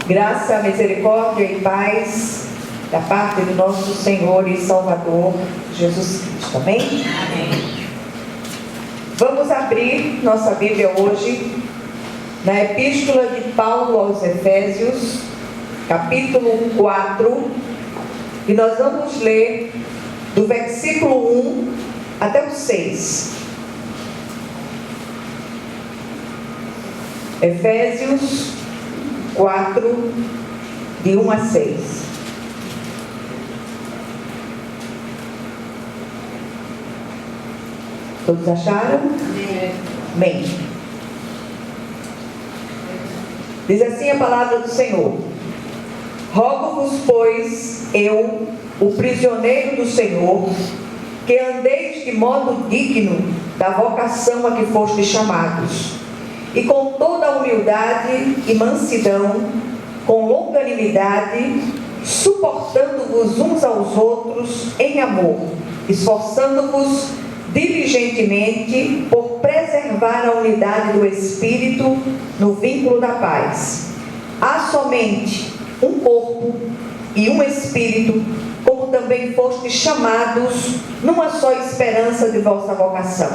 Graça, misericórdia e paz da parte do nosso Senhor e Salvador Jesus Cristo. Amém? Amém. Vamos abrir nossa Bíblia hoje na Epístola de Paulo aos Efésios, capítulo 4, e nós vamos ler do versículo 1 até o 6. Efésios 4, de 1 a 6. Todos acharam? Amém. Diz assim a palavra do Senhor: Rogo-vos, pois, eu, o prisioneiro do Senhor, que andeis de modo digno da vocação a que fostes chamados, e com toda a humildade e mansidão, com longanimidade, suportando-vos uns aos outros em amor, esforçando-vos diligentemente por preservar a unidade do Espírito no vínculo da paz. Há somente um corpo e um Espírito, como também fostes chamados numa só esperança de vossa vocação.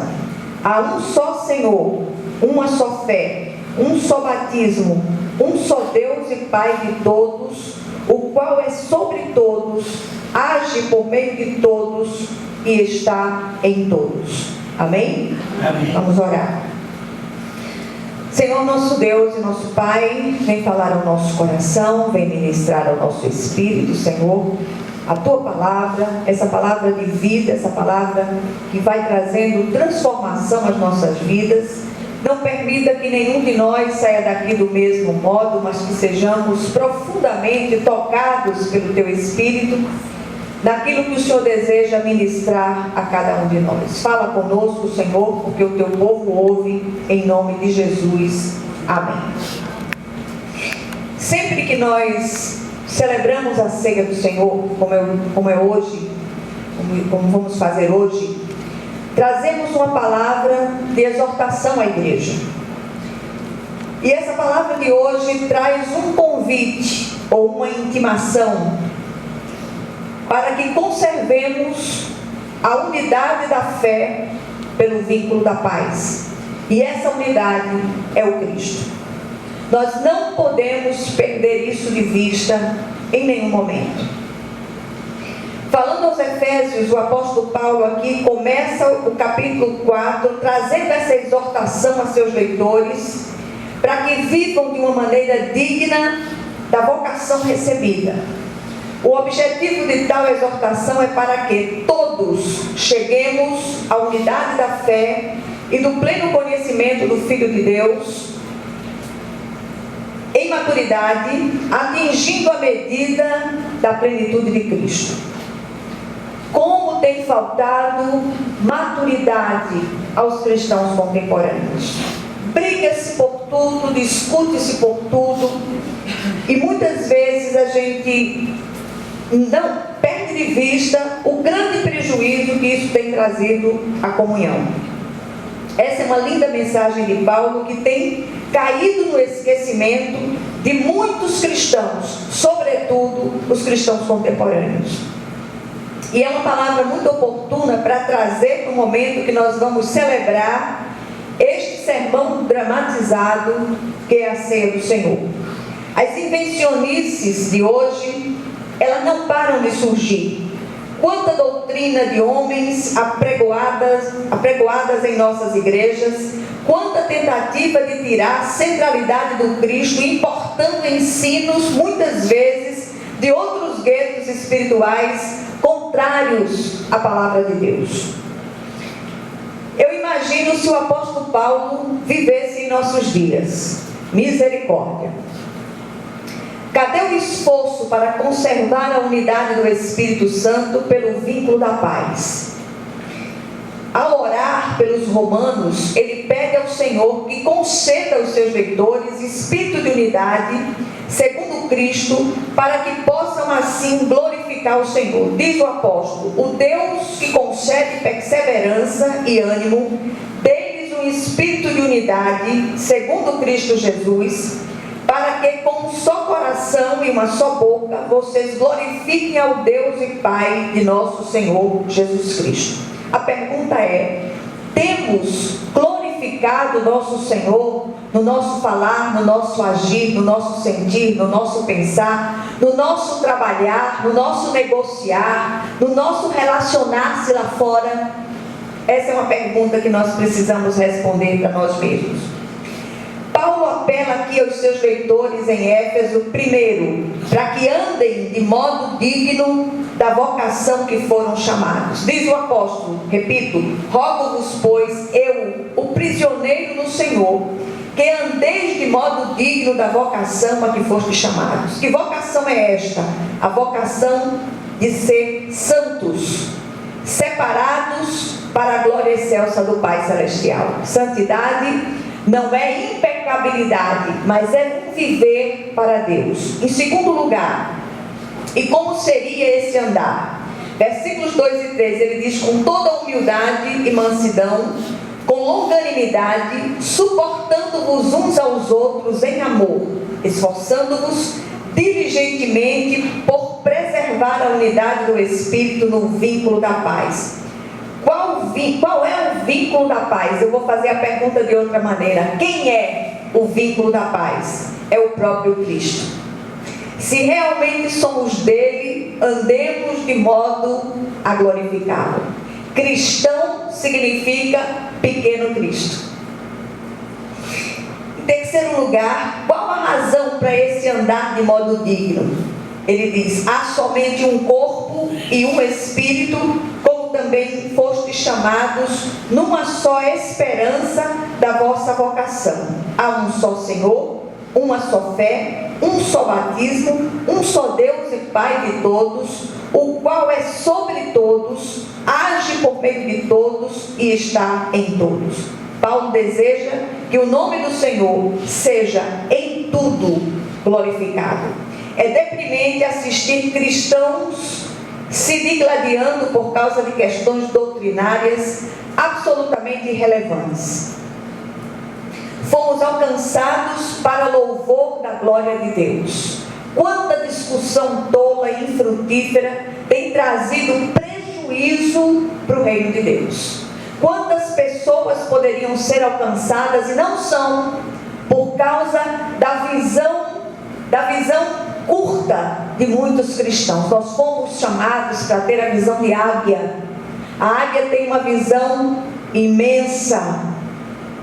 Há um só Senhor, uma só fé, um só batismo, um só Deus e Pai de todos, o qual é sobre todos, age por meio de todos e está em todos. Amém? Amém. Vamos orar. Senhor, nosso Deus e nosso Pai, vem falar ao nosso coração, vem ministrar ao nosso espírito, Senhor, a Tua palavra, essa palavra de vida, essa palavra que vai trazendo transformação às nossas vidas. Não permita que nenhum de nós saia daqui do mesmo modo, mas que sejamos profundamente tocados pelo Teu Espírito, naquilo que o Senhor deseja ministrar a cada um de nós. Fala conosco, Senhor, porque o Teu povo ouve, em nome de Jesus. Amém. Sempre que nós celebramos a ceia do Senhor, como é hoje, como vamos fazer hoje, trazemos uma palavra de exortação à igreja. E essa palavra de hoje traz um convite ou uma intimação para que conservemos a unidade da fé pelo vínculo da paz. E essa unidade é o Cristo. Nós não podemos perder isso de vista em nenhum momento. Falando aos Efésios, o apóstolo Paulo aqui começa o capítulo 4 trazendo essa exortação a seus leitores para que vivam de uma maneira digna da vocação recebida. O objetivo de tal exortação é para que todos cheguemos à unidade da fé e do pleno conhecimento do Filho de Deus em maturidade, atingindo a medida da plenitude de Cristo. Como tem faltado maturidade aos cristãos contemporâneos. Briga-se por tudo, discute-se por tudo, e muitas vezes a gente não perde de vista o grande prejuízo que isso tem trazido à comunhão. Essa é uma linda mensagem de Paulo que tem caído no esquecimento de muitos cristãos, sobretudo os cristãos contemporâneos. E é uma palavra muito oportuna para trazer no momento que nós vamos celebrar este sermão dramatizado que é a ceia do Senhor. As invencionices de hoje, elas não param de surgir. Quanta doutrina de homens apregoadas em nossas igrejas, quanta tentativa de tirar a centralidade do Cristo, importando ensinos, muitas vezes, de outros guetos espirituais contrários à palavra de Deus. Eu imagino se o apóstolo Paulo vivesse em nossos dias. Misericórdia. Cadê o esforço para conservar a unidade do Espírito Santo pelo vínculo da paz? Ao orar pelos romanos, ele pede ao Senhor que conceda aos seus leitores espírito de unidade, segundo Cristo, para que possam assim glorificar o Senhor. Diz o apóstolo: o Deus que concede perseverança e ânimo, dê-lhes um espírito de unidade, segundo Cristo Jesus, para que com um só coração uma só boca, vocês glorifiquem ao Deus e Pai de nosso Senhor Jesus Cristo. A pergunta é: temos glorificado nosso Senhor no nosso falar, no nosso agir, no nosso sentir, no nosso pensar, no nosso trabalhar, no nosso negociar, no nosso relacionar-se lá fora? Essa é uma pergunta que nós precisamos responder para nós mesmos. Paulo apela aqui aos seus leitores em Éfeso, primeiro, para que andem de modo digno da vocação que foram chamados. Diz o apóstolo, repito: rogo-vos, pois, eu, o prisioneiro no Senhor, que andeis de modo digno da vocação a que fostes chamados. Que vocação é esta? A vocação de ser santos, separados para a glória excelsa do Pai Celestial. Santidade não é impecabilidade, mas é viver para Deus. Em segundo lugar, e como seria esse andar? Versículos 2 e 3, ele diz: com toda humildade e mansidão, com longanimidade, suportando-vos uns aos outros em amor, esforçando-vos diligentemente por preservar a unidade do Espírito no vínculo da paz. Qual é o vínculo da paz? Eu vou fazer a pergunta de outra maneira. Quem é o vínculo da paz? É o próprio Cristo. Se realmente somos dele, andemos de modo a glorificá-lo. Cristão significa pequeno Cristo. Em terceiro lugar, qual a razão para esse andar de modo digno? Ele diz: há somente um corpo e um espírito, como também fostes chamados numa só esperança da vossa vocação. Há um só Senhor, uma só fé, um só batismo, um só Deus e Pai de todos, o qual é sobre todos, age por meio de todos e está em todos. Paulo deseja que o nome do Senhor seja em tudo glorificado. É deprimente assistir cristãos se digladiando por causa de questões doutrinárias absolutamente irrelevantes. Fomos alcançados para louvor da glória de Deus. Quanta discussão tola e infrutífera tem trazido prejuízo para o reino de Deus. Quantas pessoas poderiam ser alcançadas e não são, por causa da visão curta de muitos cristãos. Nós fomos chamados para ter a visão de águia. A águia tem uma visão imensa,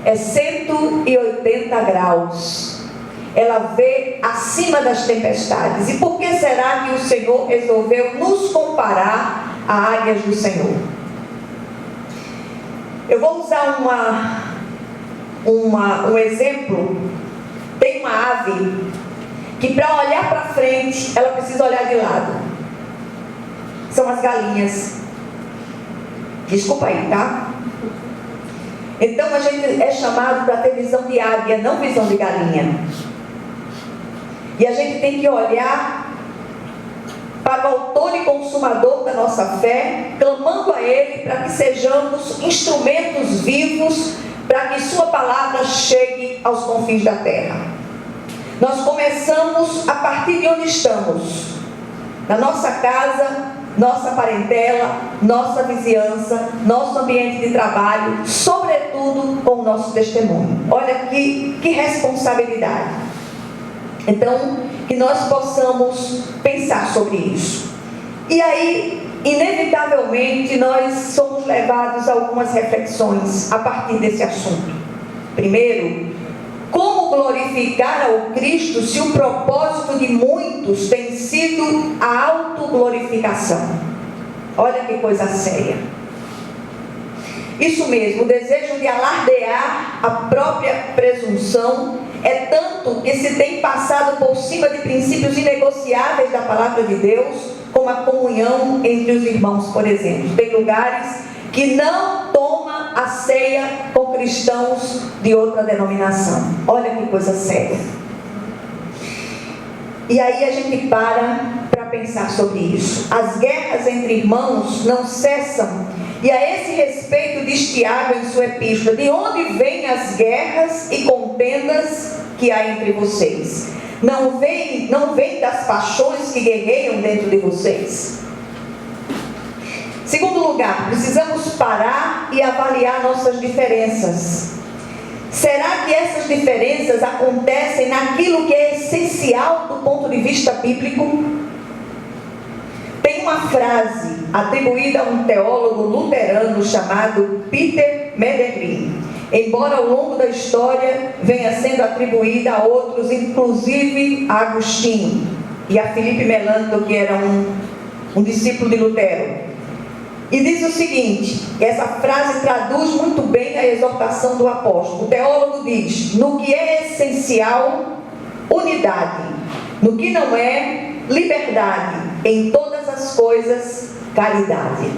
é 180 graus. Ela vê acima das tempestades. E por que será que o Senhor resolveu nos comparar a águias do Senhor? Eu vou usar um exemplo. Tem uma ave que, para olhar para frente, ela precisa olhar de lado. São as galinhas. Desculpa aí, tá? Então a gente é chamado para ter visão de águia, não visão de galinha. E a gente tem que olhar para o autor e consumador da nossa fé, clamando a Ele para que sejamos instrumentos vivos para que Sua palavra chegue aos confins da terra. Nós começamos a partir de onde estamos, na nossa casa, nossa parentela, nossa vizinhança, nosso ambiente de trabalho, sobretudo com o nosso testemunho. Olha que responsabilidade. Então, que nós possamos pensar sobre isso. E aí, inevitavelmente, nós somos levados a algumas reflexões a partir desse assunto. Primeiro, como glorificar ao Cristo se o propósito de muitos tem sido a autoglorificação? Olha que coisa séria. Isso mesmo, o desejo de alardear a própria presunção é tanto que se tem passado por cima de princípios inegociáveis da palavra de Deus, como a comunhão entre os irmãos, por exemplo. Tem lugares que não toma a ceia com cristãos de outra denominação. Olha que coisa séria. E aí a gente para pensar sobre isso. As guerras entre irmãos não cessam. E a esse respeito diz Tiago em sua epístola: de onde vêm as guerras e contendas que há entre vocês? não vem das paixões que guerreiam dentro de vocês? Segundo lugar, precisamos parar e avaliar nossas diferenças. Será que essas diferenças acontecem naquilo que é essencial do ponto de vista bíblico? Tem uma frase atribuída a um teólogo luterano chamado Peter Medellin, embora ao longo da história venha sendo atribuída a outros, inclusive a Agostinho e a Felipe Melanto, que era um discípulo de Lutero. E diz o seguinte, essa frase traduz muito bem a exortação do apóstolo. O teólogo diz: no que é essencial, unidade; no que não é, liberdade; em todas as coisas, caridade.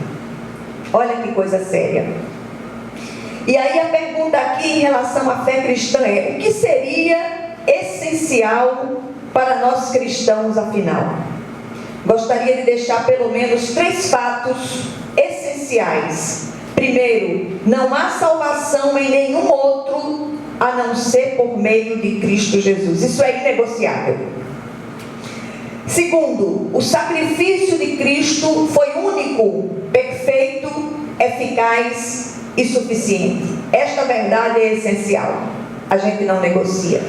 Olha que coisa séria. E aí a pergunta aqui em relação à fé cristã é: o que seria essencial para nós cristãos, afinal? Gostaria de deixar pelo menos 3 fatos essenciais. Primeiro, não há salvação em nenhum outro a não ser por meio de Cristo Jesus. Isso é inegociável. Segundo, o sacrifício de Cristo foi único, perfeito, eficaz e suficiente. Esta verdade é essencial. A gente não negocia.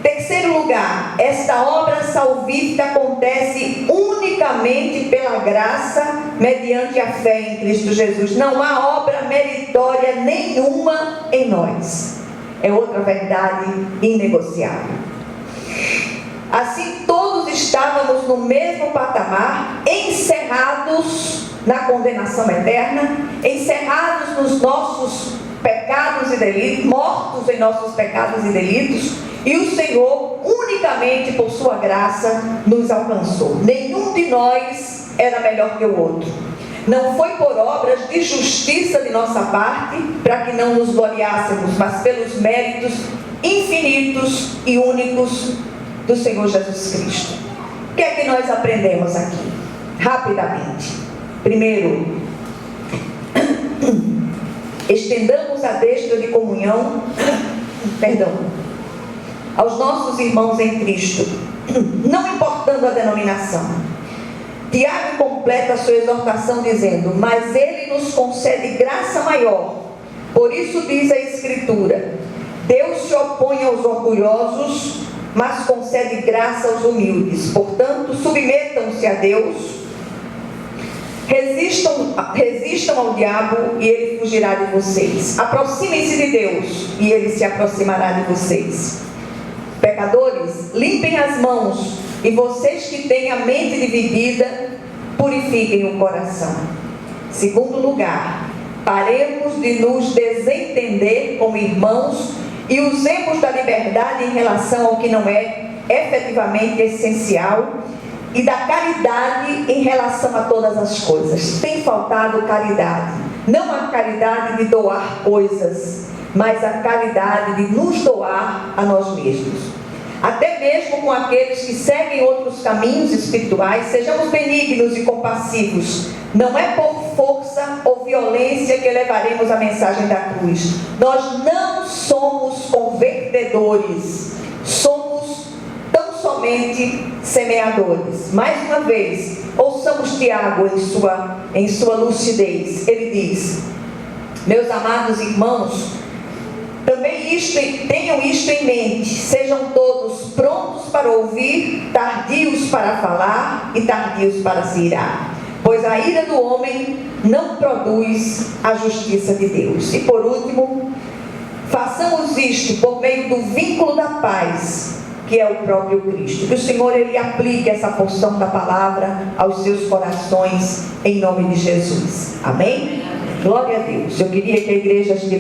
Terceiro lugar, esta obra salvífica acontece unicamente pela graça, mediante a fé em Cristo Jesus. Não há obra meritória nenhuma em nós. É outra verdade inegociável. Assim, todos estávamos no mesmo patamar, encerrados na condenação eterna, encerrados nos nossos pecados e delitos, mortos em nossos pecados e delitos, e o Senhor, unicamente por sua graça, nos alcançou. Nenhum de nós era melhor que o outro. Não foi por obras de justiça de nossa parte, para que não nos gloriássemos, mas pelos méritos infinitos e únicos do Senhor Jesus Cristo. O que é que nós aprendemos aqui? Rapidamente. Primeiro, estendamos a destra de comunhão, aos nossos irmãos em Cristo, não importando a denominação. Tiago completa a sua exortação dizendo: mas ele nos concede graça maior. Por isso diz a Escritura: Deus se opõe aos orgulhosos, mas concede graça aos humildes. Portanto, submetam-se a Deus, resistam ao diabo e ele fugirá de vocês. Aproximem-se de Deus e ele se aproximará de vocês. Pecadores, limpem as mãos, e vocês que têm a mente dividida, purifiquem o coração. Segundo lugar, paremos de nos desentender como irmãos e usemos da liberdade em relação ao que não é efetivamente essencial, e da caridade em relação a todas as coisas. Tem faltado caridade, não a caridade de doar coisas, mas a caridade de nos doar a nós mesmos. Até mesmo com aqueles que seguem outros caminhos espirituais, sejamos benignos e compassivos. Não é por força ou violência que levaremos a mensagem da cruz. Nós não somos convertedores, somos tão somente semeadores. Mais uma vez, ouçamos Tiago em sua lucidez. Ele diz: meus amados irmãos, também tenham isto em mente: sejam todos prontos para ouvir, tardios para falar e tardios para se irar, pois a ira do homem não produz a justiça de Deus. E por último, façamos isto por meio do vínculo da paz, que é o próprio Cristo. Que o Senhor, Ele aplique essa porção da palavra aos seus corações, em nome de Jesus. Amém? Glória a Deus. Eu queria que a igreja estivesse